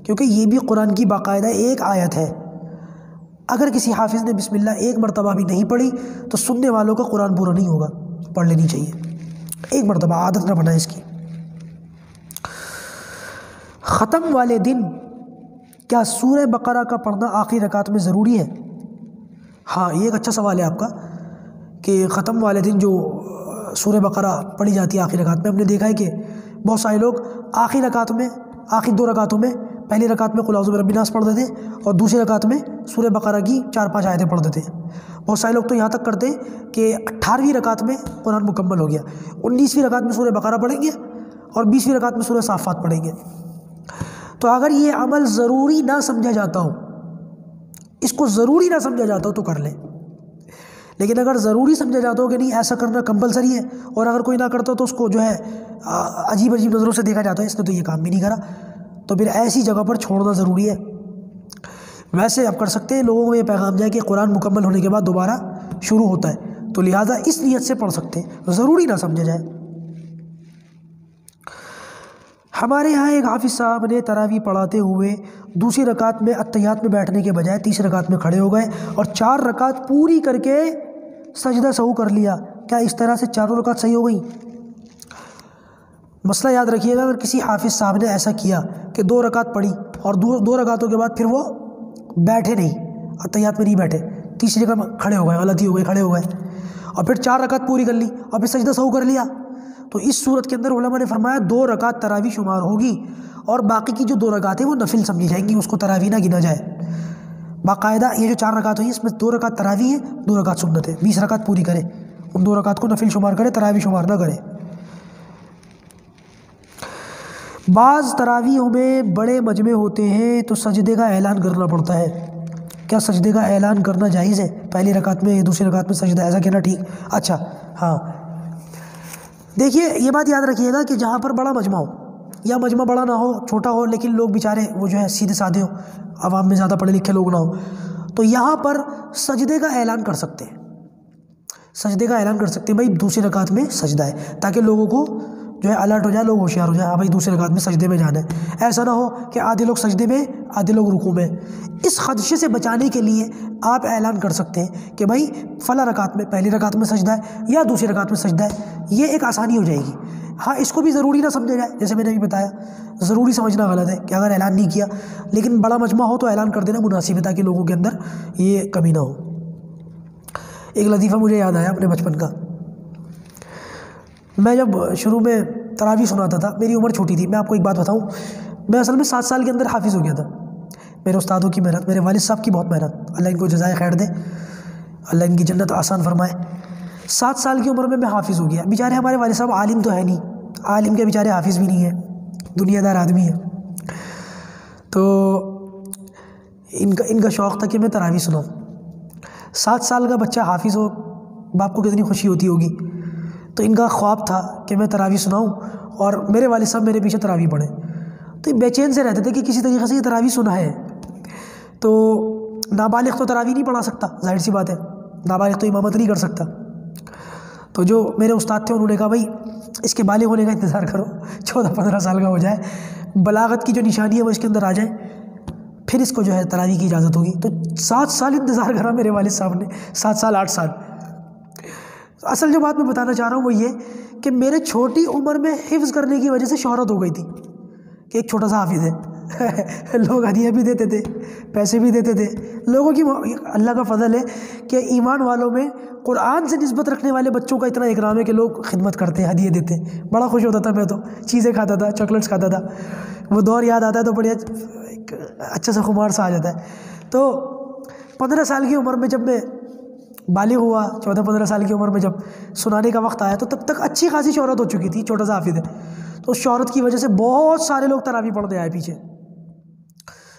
کیونکہ یہ بھی قرآن کی باقاعدہ ایک آیت ہے۔ اگر کسی حافظ نے بسم اللہ ایک مرتبہ بھی نہیں پڑھی تو سننے والوں کا قرآن پورا نہیں ہوگا، پڑھ لینی چاہیے ایک مرتبہ، عادت نہ بنائیں اس کی۔ ختم والے دن کیا سورہ بقرہ کا پڑھنا آخری رکعت میں ضروری ہے؟ ہاں یہ ایک اچھا سوال ہے آپ کا کہ ختم والے دن جو سورہ بقرہ پڑھی جاتی ہے آخری رکعت میں، ہم نے دیکھا ہے کہ بہت سارے لوگ آخری رکعت میں، آخری 2 رکعتوں میں، پہلی رکعت میں قل اعوذ برب الناس پڑھ دیتے ہیں اور دوسری رکعت میں سورہ بقرہ کی 4-5 آیتیں پڑھ دیتے ہیں۔ بہت سارے لوگ تو یہاں تک کرتے ہیں کہ 18ویں رکعت میں قرآن مکمل ہو گیا، 19ویں رکعت میں سورہ بقرہ پڑھیں گے اور 20ویں رکعت میں سورہ صافات پڑھیں گے۔ تو اگر یہ عمل ضروری نہ سمجھا جاتا ہو، اس کو ضروری نہ سمجھا جاتا ہو تو کر لیں، لیکن اگر ضروری سمجھا جاتا ہو کہ نہیں ایسا کرنا کمپلسری ہے، اور اگر کوئی نہ کرتا تو اس کو جو ہے عجیب نظروں سے دیکھا جاتا ہے، اس نے تو یہ کام بھی نہیں کرا، تو پھر ایسی جگہ پر چھوڑنا ضروری ہے۔ ویسے آپ کر سکتے ہیں، لوگوں کو یہ پیغام جائے کہ قرآن مکمل ہونے کے بعد دوبارہ شروع ہوتا ہے، تو لہٰذا اس نیت سے پڑھ سکتے ہیں، ضروری نہ سمجھا جائے۔ ہمارے ہاں ایک حافظ صاحب نے تراویح پڑھاتے ہوئے دوسری رکعت میں اتحیات میں بیٹھنے کے بجائے تیسری رکعت میں کھڑے ہو گئے اور 4 رکعت پوری کر کے سجدہ سہو کر لیا، کیا اس طرح سے 4 رکعت صحیح ہو گئیں؟ مسئلہ یاد رکھیے گا، اگر کسی حافظ صاحب نے ایسا کیا کہ 2 رکعت پڑھی اور 2 رکعتوں کے بعد پھر وہ بیٹھے نہیں، اتحیات میں نہیں بیٹھے، تیسری جگہ کھڑے ہو گئے، غلطی ہو گئی، کھڑے ہو گئے اور پھر 4 رکعت پوری کر لی اور پھر سجدہ سہو کر لیا، تو اس صورت کے اندر علماء نے فرمایا 2 رکعت تراویح شمار ہوگی اور باقی کی جو 2 رکعت ہیں وہ نفل سمجھی جائیں گی، اس کو تراویح نہ گنا جائے۔ باقاعدہ یہ جو 4 رکعت ہوئی اس میں 2 رکعت تراویح ہے، 2 رکعت سنت ہے، 20 رکعت پوری کرے، ان 2 رکعت کو نفل شمار کرے، تراویح شمار نہ کرے۔ بعض تراویحوں میں بڑے مجمع ہوتے ہیں تو سجدے کا اعلان کرنا پڑتا ہے، کیا سجدے کا اعلان کرنا جائز ہے؟ پہلی رکعت میں یا دوسری رکعت میں سجدہ، ایسا کہنا ٹھیک؟ اچھا ہاں، دیکھیے یہ بات یاد رکھیے گا کہ جہاں پر بڑا مجمع ہو یا مجمع بڑا نہ ہو، چھوٹا ہو، لیکن لوگ بیچارے وہ جو ہے سیدھے سادھے ہو، عوام میں زیادہ پڑھے لکھے لوگ نہ ہوں، تو یہاں پر سجدے کا اعلان کر سکتے ہیں، سجدے کا اعلان کر سکتے ہیں بھائی دوسری رکعت میں سجدہ ہے، تاکہ لوگوں کو جو ہے الرٹ ہو جائے، لوگ ہوشیار ہو جائیں، ہاں بھائی دوسری رکعت میں سجدے میں جانا ہے۔ ایسا نہ ہو کہ آدھے لوگ سجدے میں آدھے لوگ رکوع میں۔ اس خدشے سے بچانے کے لیے آپ اعلان کر سکتے ہیں کہ بھائی فلاں رکعت میں پہلی رکعت میں سجدہ ہے یا دوسری رکعت میں سجدہ ہے، یہ ایک آسانی ہو جائے گی۔ ہاں اس کو بھی ضروری نہ سمجھا جائے، جیسے میں نے بھی بتایا ضروری سمجھنا غلط ہے کہ اگر اعلان نہیں کیا، لیکن بڑا مجمع ہو تو اعلان کر دینا مناسب ہے تاکہ لوگوں کے اندر یہ کمی نہ ہو۔ ایک لطیفہ مجھے یاد آیا اپنے بچپن کا۔ میں جب شروع میں تراویح سناتا تھا، میری عمر چھوٹی تھی، میں آپ کو ایک بات بتاؤں، میں اصل میں 7 سال کے اندر حافظ ہو گیا تھا۔ میرے استادوں کی محنت، میرے والد صاحب کی بہت محنت، اللہ ان کو جزائے خیر دے، اللہ ان کی جنت آسان فرمائے۔ 7 سال کی عمر میں حافظ ہو گیا۔ بیچارے ہمارے والد صاحب عالم تو ہے نہیں، عالم کے بیچارے حافظ بھی نہیں ہیں، دنیا دار آدمی ہیں، تو ان کا شوق تھا کہ میں تراویح سناؤں۔ 7 سال کا بچہ حافظ ہو، باپ کو کتنی خوشی ہوتی ہوگی۔ تو ان کا خواب تھا کہ میں تراویح سناؤں اور میرے والد صاحب میرے پیچھے تراویح پڑھیں۔ تو بے چین سے رہتے تھے کہ کسی طریقے سے یہ تراویح سنا ہے۔ تو نابالغ تو تراویح نہیں پڑھا سکتا، ظاہر سی بات ہے، نابالغ تو امامت نہیں کر سکتا۔ تو جو میرے استاد تھے انہوں نے کہا بھائی اس کے بالغ ہونے کا انتظار کرو، 14-15 سال کا ہو جائے، بلاغت کی جو نشانی ہے وہ اس کے اندر آ جائے، پھر اس کو جو ہے تراویح کی اجازت ہوگی۔ تو 7 سال انتظار کرا میرے والد صاحب نے، 7 سال 8 سال۔ اصل جو بات میں بتانا چاہ رہا ہوں وہ یہ کہ میرے چھوٹی عمر میں حفظ کرنے کی وجہ سے شہرت ہو گئی تھی کہ ایک چھوٹا سا حافظ ہے۔ لوگ ہدیہ بھی دیتے تھے، پیسے بھی دیتے تھے، لوگوں کی اللہ کا فضل ہے کہ ایمان والوں میں قرآن سے نسبت رکھنے والے بچوں کا اتنا اکرام ہے کہ لوگ خدمت کرتے ہیں، ہدیے دیتے ہیں۔ بڑا خوش ہوتا تھا میں، تو چیزیں کھاتا تھا، چاکلیٹس کھاتا تھا، وہ دور یاد آتا ہے تو بڑی اچھا سا خمار سا آ جاتا ہے۔ تو 15 سال کی عمر میں جب میں بالغ ہوا، 14-15 سال کی عمر میں جب سنانے کا وقت آیا تو تب تک اچھی خاصی شہرت ہو چکی تھی، چھوٹا سا حافظ ہے۔ تو اس شہرت کی وجہ سے بہت سارے لوگ تراویح پڑھنے آئے پیچھے،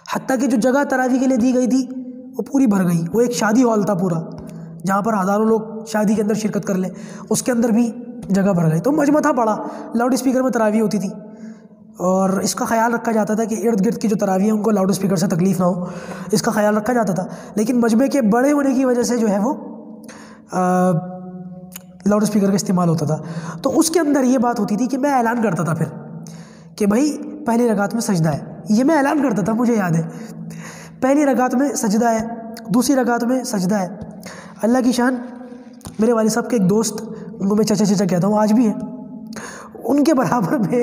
حتیٰ کہ جو جگہ تراویح کے لیے دی گئی تھی وہ پوری بھر گئی۔ وہ ایک شادی ہال تھا پورا، جہاں پر ہزاروں لوگ شادی کے اندر شرکت کر لیں، اس کے اندر بھی جگہ بھر گئی۔ تو مجمع تھا بڑا، لاؤڈ اسپیکر میں تراویح ہوتی تھی، اور اس کا خیال رکھا جاتا تھا کہ ارد گرد کی جو تراویح ہیں ان کو لاؤڈ اسپیکر سے تکلیف نہ ہو، اس کا خیال رکھا جاتا تھا۔ لیکن مجمع کے بڑے ہونے کی وجہ سے جو ہے وہ لاؤڈ اسپیکر کا استعمال ہوتا تھا۔ تو اس کے اندر یہ بات ہوتی تھی کہ میں اعلان کرتا تھا پھر کہ بھائی پہلی رکعت میں سجدہ ہے، یہ میں اعلان کرتا تھا، مجھے یاد ہے پہلی رکعت میں سجدہ ہے، دوسری رکعت میں سجدہ ہے۔ اللہ کی شان، میرے والد صاحب کے ایک دوست، ان کو میں چچا چچا کہتا ہوں، آج بھی ہیں، ان کے برابر میں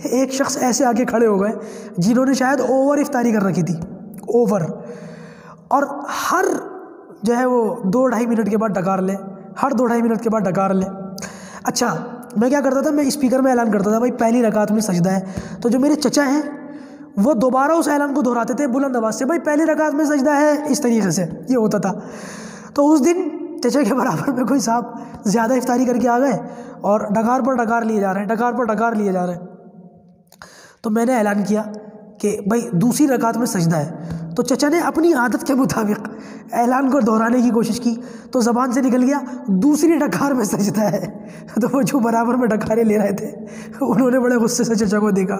ایک شخص ایسے آ کے کھڑے ہو گئے جنہوں نے شاید اوور افطاری کر رکھی تھی، اوور، اور ہر جو ہے وہ 2-2.5 منٹ کے بعد ڈکار لے، ہر 2-2.5 منٹ کے بعد ڈکار لے۔ اچھا میں کیا کرتا تھا، میں اسپیکر میں اعلان کرتا تھا بھائی پہلی رکعت میں سجدہ ہے، تو جو میرے چچا ہیں وہ دوبارہ اس اعلان کو دہراتے تھے بلند آواز سے، بھائی پہلی رکعت میں سجدہ ہے، اس طریقے سے یہ ہوتا تھا۔ تو اس دن چچا کے برابر میں کوئی صاحب زیادہ افطاری کر کے آ گئے اور ڈکار پر ڈکار لیے جا رہے ہیں، ڈکار پر ڈکار لیے جا رہے ہیں۔ تو میں نے اعلان کیا کہ بھائی دوسری رکعت میں سجدہ ہے، تو چچا نے اپنی عادت کے مطابق اعلان کو دہرانے کی کوشش کی، تو زبان سے نکل گیا دوسری ڈکار میں سجدہ ہے۔ تو وہ جو برابر میں ڈکاریں لے رہے تھے انہوں نے بڑے غصے سے چچا کو دیکھا،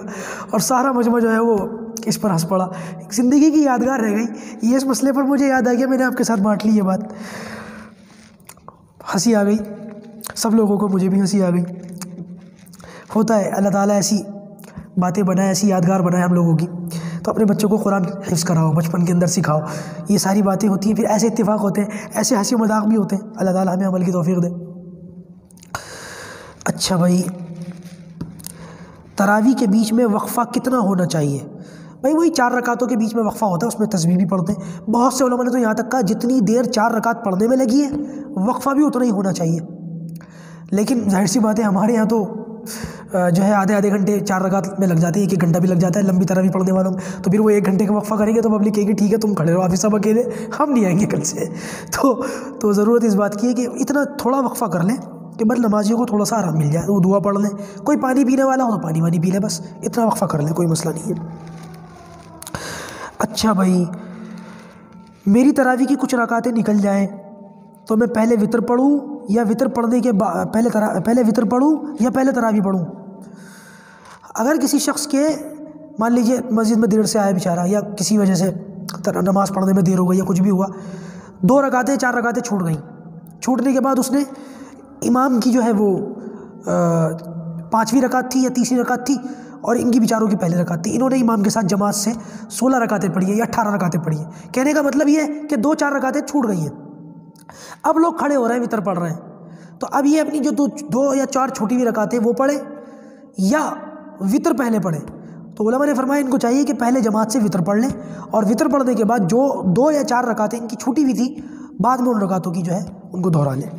اور سارا مجمع جو ہے وہ اس پر ہنس پڑا۔ زندگی کی یادگار رہ گئی یہ، اس مسئلے پر مجھے یاد آ گیا، میں نے آپ کے ساتھ بانٹ لی یہ بات، ہنسی آ گئی سب لوگوں کو، مجھے بھی ہنسی آ گئی۔ ہوتا ہے، اللہ تعالیٰ ایسی باتیں بنائے، ایسی یادگار بنائے ہم لوگوں کی۔ تو اپنے بچوں کو قرآن حفظ کراؤ، بچپن کے اندر سکھاؤ، یہ ساری باتیں ہوتی ہیں، پھر ایسے اتفاق ہوتے ہیں، ایسے ہنسی مذاق بھی ہوتے ہیں، اللہ تعالیٰ ہمیں عمل کی توفیق دے۔ اچھا بھائی، تراویح کے بیچ میں وقفہ کتنا ہونا چاہیے؟ بھائی وہی 4 رکعتوں کے بیچ میں وقفہ ہوتا ہے، اس میں تسبیح بھی پڑھتے ہیں۔ بہت سے علماء نے تو یہاں تک کہا جتنی دیر 4 رکعت پڑھنے میں لگی ہے وقفہ بھی اتنا ہی ہونا چاہیے۔ لیکن ظاہر سی بات ہے ہمارے یہاں تو جو ہے آدھے گھنٹے 4 رکعت میں لگ جاتے ہیں، 1 گھنٹہ بھی لگ جاتا ہے لمبی تراویح پڑھنے والوں میں، تو پھر وہ 1 گھنٹے کا وقفہ کریں گے تو پبلک کہے گی ٹھیک ہے تم کھڑے رہو، حافظ صاحب اکیلے، ہم نہیں آئیں گے کل سے۔ تو ضرورت اس بات کی ہے کہ اتنا تھوڑا وقفہ کر لیں کہ بس نمازیوں کو تھوڑا سا آرام مل جائے، وہ دعا پڑھ لیں، کوئی پانی پینے والا ہو تو پانی وانی پی لیں، بس اتنا وقفہ کر لیں، کوئی مسئلہ نہیں ہے۔ اچھا بھائی، میری تراویح کی کچھ رکعتیں نکل جائیں تو میں پہلے وطر پڑھوں یا وطر پڑھنے کے بعد پہلے وطر پڑھوں یا پہلے تراویح پڑھوں؟ اگر کسی شخص کے مان لیجیے مسجد میں دیر سے آیا بیچارہ، یا کسی وجہ سے نماز پڑھنے میں دیر ہو گئی یا کچھ بھی ہوا، 2 رکعتیں 4 رکعتیں چھوٹ گئیں، چھوٹنے کے بعد اس نے امام کی جو ہے وہ 5ویں رکعت تھی یا 3ری رکعت تھی، اور ان کی بیچاروں کی پہلی رکعت تھی. انہوں نے امام کے ساتھ جماعت سے 16 رکعتیں پڑھی ہیں یا 18 رکعتیں پڑھی ہیں. کہنے کا مطلب یہ ہے کہ 2-4 رکعتیں چھوٹ گئی ہیں. اب لوگ کھڑے ہو رہے ہیں، وطر پڑھ رہے ہیں، تو اب یہ اپنی جو 2 یا 4 چھوٹی ہوئی رکعتیں وہ پڑھیں یا وطر پہلے پڑھیں. تو علماء نے فرمایا ان کو چاہیے کہ پہلے جماعت سے وطر پڑھ لیں، اور وطر پڑھنے کے بعد جو 2 یا 4 رکعتیں ان کی چھوٹی ہوئی تھی بعد میں ان رکعتوں کی جو ہے ان کو دہرا لیں.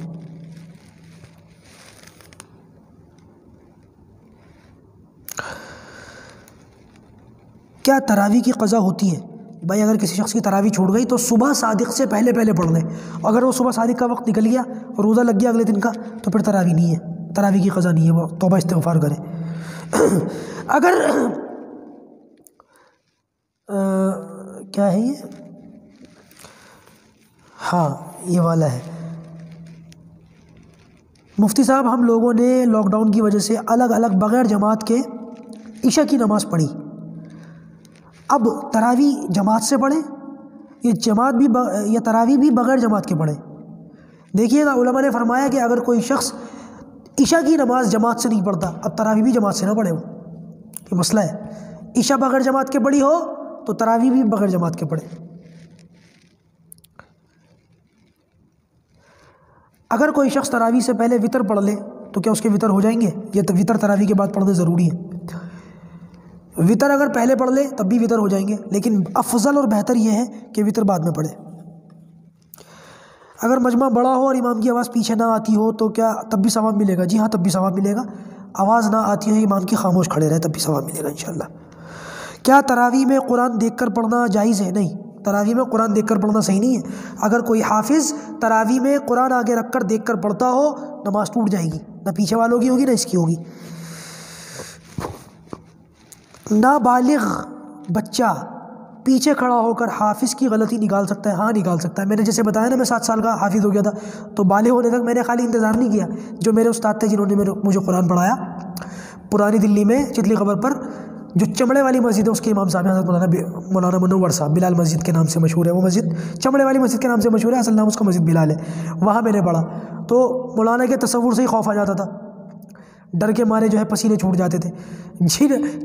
کیا تراویح کی قضا ہوتی ہے؟ بھائی اگر کسی شخص کی تراویح چھوٹ گئی تو صبح صادق سے پہلے پڑھ لیں. اگر وہ صبح صادق کا وقت نکل گیا اور روزہ لگ گیا اگلے دن کا تو پھر تراویح نہیں ہے، تراویح کی قضا نہیں ہے، وہ توبہ استغفار کرے. اگر کیا ہے یہ، ہاں یہ والا ہے، مفتی صاحب ہم لوگوں نے لاک ڈاؤن کی وجہ سے الگ الگ بغیر جماعت کے عشاء کی نماز پڑھی. اب تراویح جماعت سے پڑھیں یا تراویح بھی بغیر جماعت کے پڑھیں؟ دیکھیے گا علماء نے فرمایا کہ اگر کوئی شخص عشاء کی نماز جماعت سے نہیں پڑھتا، اب تراویح بھی جماعت سے نہ پڑھے. وہ یہ مسئلہ ہے. عشاء بغیر جماعت کے پڑھی ہو تو تراویح بھی بغیر جماعت کے پڑھے. اگر کوئی شخص تراویح سے پہلے وطر پڑھ لے تو کیا اس کے وطر ہو جائیں گے؟ یہ وطر تراویح کے بعد پڑھنا ضروری ہے. وطر اگر پہلے پڑھ لے تب بھی وطر ہو جائیں گے، لیکن افضل اور بہتر یہ ہے کہ وطر بعد میں پڑھے. اگر مجمع بڑا ہو اور امام کی آواز پیچھے نہ آتی ہو تو کیا تب بھی ثواب ملے گا؟ جی ہاں، تب بھی ثواب ملے گا. آواز نہ آتی ہو امام کی، خاموش کھڑے رہے، تب بھی ثواب ملے گا انشاءاللہ. کیا تراویح میں قرآن دیکھ کر پڑھنا جائز ہے؟ نہیں، تراویح میں قرآن دیکھ کر پڑھنا صحیح نہیں ہے. اگر کوئی حافظ تراویح میں قرآن آگے رکھ کر دیکھ کر پڑھتا ہو نماز ٹوٹ جائے گی، نہ پیچھے والوں کی ہوگی نہ اس کی ہوگی. نابالغ بچہ پیچھے کھڑا ہو کر حافظ کی غلطی نکال سکتا ہے؟ ہاں نکال سکتا ہے. میں نے جیسے بتایا نا، میں 7 سال کا حافظ ہو گیا تھا، تو بالغ ہونے تک میں نے خالی انتظار نہیں کیا. جو میرے استاد تھے جنہوں نے مجھے قرآن پڑھایا پرانی دلی میں چتلی قبر پر جو چمڑے والی مسجد ہے، اس کے امام صاحب حضرت مولانا منور صاحب، بلال مسجد کے نام سے مشہور ہے. وہ مسجد چمڑے والی مسجد کے نام سے مشہور ہے، اصل نام اس کا مسجد بلال ہے. وہاں میں نے پڑھا تو مولانا کے تصور سے ہی خوف آ جاتا تھا، ڈر کے مارے جو ہے پسینے چھوٹ جاتے تھے.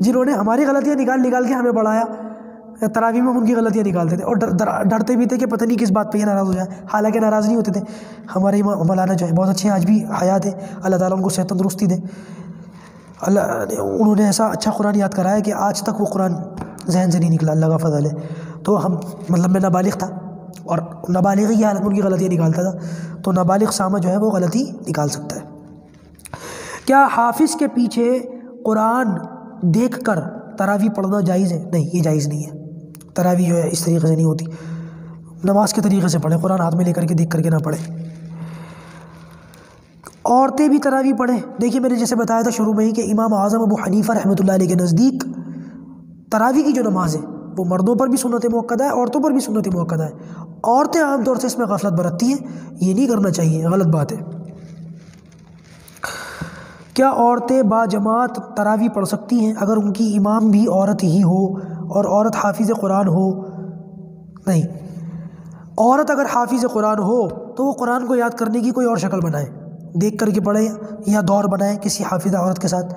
جنہوں نے ہماری غلطیاں نکال کے ہمیں پڑھایا، تراویح میں ان کی غلطیاں نکالتے تھے اور ڈرتے بھی تھے کہ پتہ نہیں کس بات پہ یہ ناراض ہو جائے. حالانکہ ناراض نہیں ہوتے تھے. ہمارے مولانا جو ہے بہت اچھے ہیں، آج بھی حیات ہے، اللہ تعالیٰ ان کو صحت تندرستی دے. انہوں نے ایسا اچھا قرآن یاد کرایا کہ آج تک وہ قرآن ذہن سے نہیں نکلا، اللہ کا فضل ہے. تو ہم میں نابالغ تھا اور نابالغی کی حالت میں ان کی غلطیاں نکالتا تھا، تو نابالغ سامع جو ہے وہ غلطی نکال سکتا ہے. کیا حافظ کے پیچھے قرآن دیکھ کر تراویح پڑھنا جائز ہے؟ نہیں، یہ جائز نہیں ہے. تراویح جو ہے اس طریقے سے نہیں ہوتی. نماز کے طریقے سے پڑھیں، قرآن ہاتھ میں لے کر کے دیکھ کر کے نہ پڑھیں. عورتیں بھی تراویح پڑھیں؟ دیکھیے میں نے جیسے بتایا تھا شروع میں ہی کہ امام اعظم ابو حنیفہ رحمۃ اللہ علیہ کے نزدیک تراویح کی جو نماز ہے وہ مردوں پر بھی سنت موقدہ ہے، عورتوں پر بھی سنت موقدہ ہے. عورتیں عام طور سے اس میں غفلت برتتی ہیں، یہ نہیں کرنا چاہیے، غلط بات ہے. کیا عورتیں با جماعت تراویح پڑھ سکتی ہیں اگر ان کی امام بھی عورت ہی ہو اور عورت حافظ قرآن ہو؟ نہیں، عورت اگر حافظ قرآن ہو تو وہ قرآن کو یاد کرنے کی کوئی اور شکل بنائے، دیکھ کر کے پڑھے یا دور بنائے کسی حافظہ عورت کے ساتھ.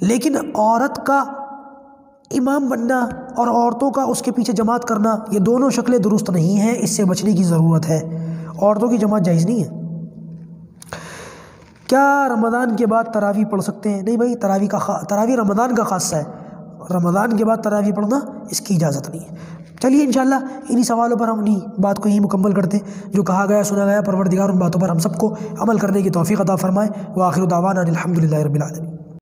لیکن عورت کا امام بننا اور عورتوں کا اس کے پیچھے جماعت کرنا، یہ دونوں شکلیں درست نہیں ہیں، اس سے بچنے کی ضرورت ہے. عورتوں کی جماعت جائز نہیں ہے. کیا رمضان کے بعد تراویح پڑھ سکتے ہیں؟ نہیں بھائی، تراویح رمضان کا خاصہ ہے، رمضان کے بعد تراویح پڑھنا اس کی اجازت نہیں ہے. چلیے انشاءاللہ انہی سوالوں پر ہم اپنی بات کو ہی مکمل کرتے ہیں. جو کہا گیا سنا گیا، پروردگار ان باتوں پر ہم سب کو عمل کرنے کی توفیق عطا فرمائے. وآخر دعوانا الحمدللہ رب العالمین.